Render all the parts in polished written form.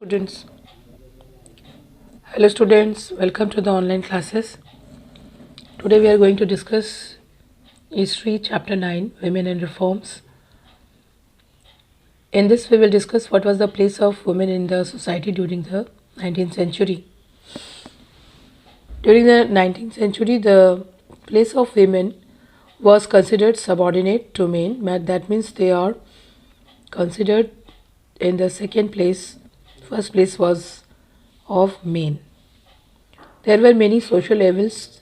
Students, hello students, welcome to the online classes. Today we are going to discuss History Chapter 9 Women and Reforms. In this we will discuss what was the place of women in the society during the 19th century. During the 19th century, the place of women was considered subordinate to men. That means they are considered in the second place. First place was of men. There were many social evils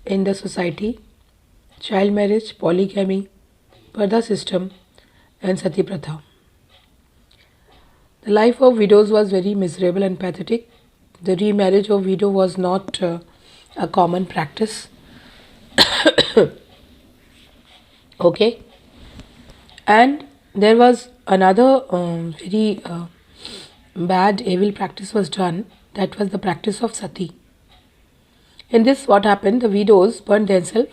in the society: child marriage, polygamy, Parda system, and Sati Pratha. The life of widows was very miserable and pathetic. The remarriage of widow was not a common practice. Okay, and there was another very bad evil practice was done. That was the practice of sati. In this, what happened? The widows burned themselves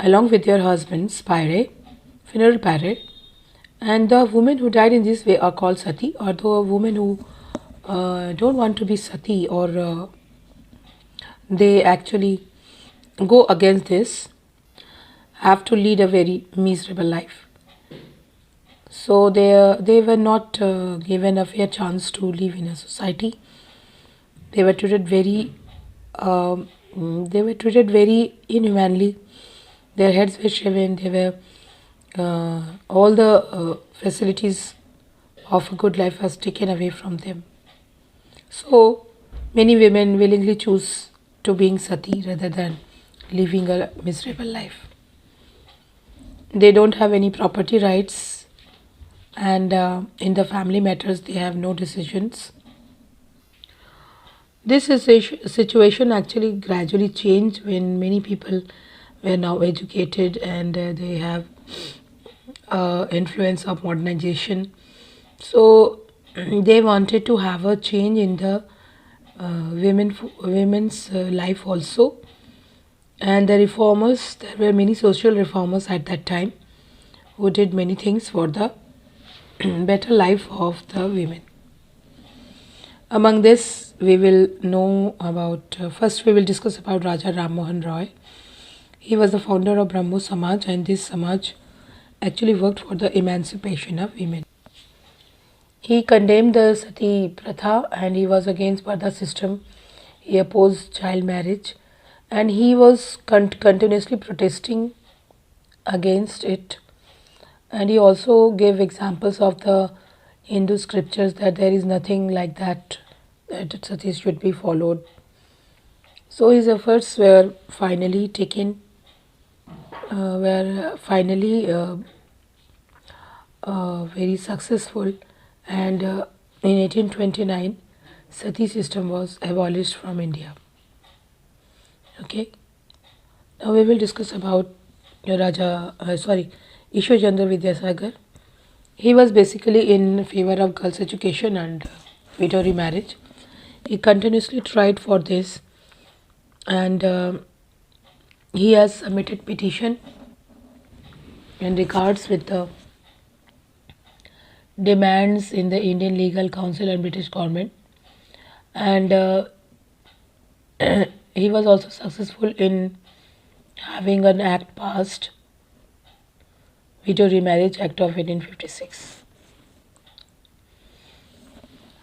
along with their husbands, funeral pyre, and the women who died in this way are called sati, or the women who don't want to be sati, or they actually go against this, have to lead a very miserable life. So they were not given a fair chance to live in a society. They were treated very inhumanly. Their heads were shaven. They were all the facilities of a good life was taken away from them. So many women willingly choose to being sati rather than living a miserable life. They don't have any property rights, and in the family matters they have no decisions. This situation actually gradually changed when many people were now educated, and they have influence of modernization. So they wanted to have a change in the women's life also. And the reformers, there were many social reformers at that time who did many things for the better life of the women. Among this, we will know about, first we will discuss about Raja Ram Mohan Roy. He was the founder of Brahmo Samaj, and this Samaj actually worked for the emancipation of women. He condemned the Sati Pratha, and he was against Parda system. He opposed child marriage, and he was continuously protesting against it. And he also gave examples of the Hindu scriptures that there is nothing like that sati should be followed. So his efforts were finally taken, very successful, and in 1829 sati system was abolished from India. Okay, now we will discuss about Ishwar Chandra Vidyasagar. He was basically in favor of girls' education and widow remarriage. He continuously tried for this, and he has submitted petition in regards with the demands in the Indian Legal Council and British government, and he was also successful in having an act passed, Widow Remarriage Act of 1856.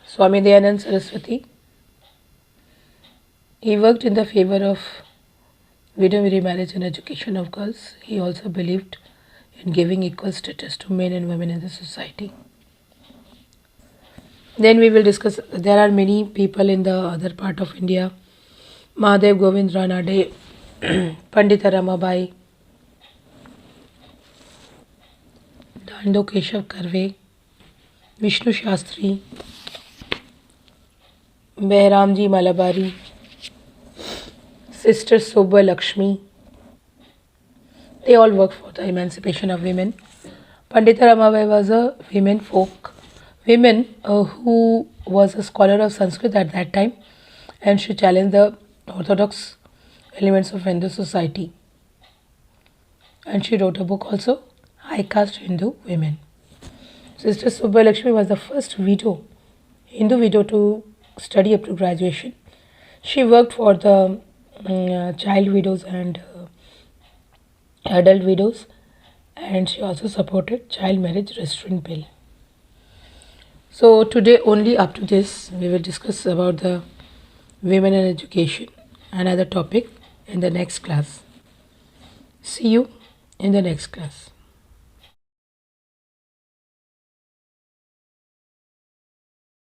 Swami Dayanand Saraswati, he worked in the favor of widow remarriage and education of girls. He also believed in giving equal status to men and women in the society. Then we will discuss, there are many people in the other part of India: Mahadev Govind Ranade, Pandita Ramabai, Dando Keshav Karve, Vishnu Shastri, Behramji Malabari, Sister Sobha Lakshmi. They all worked for the emancipation of women. Pandita Ramabai was a woman who was a scholar of Sanskrit at that time, and she challenged the orthodox elements of Hindu society. And she wrote a book also, High Caste Hindu Women. Sister Subbalakshmi was the first widow, Hindu widow to study up to graduation. She worked for the child widows and adult widows, and she also supported child marriage restraint bill. So today only up to this we will discuss about the women and education, another topic in the next class. See you in the next class.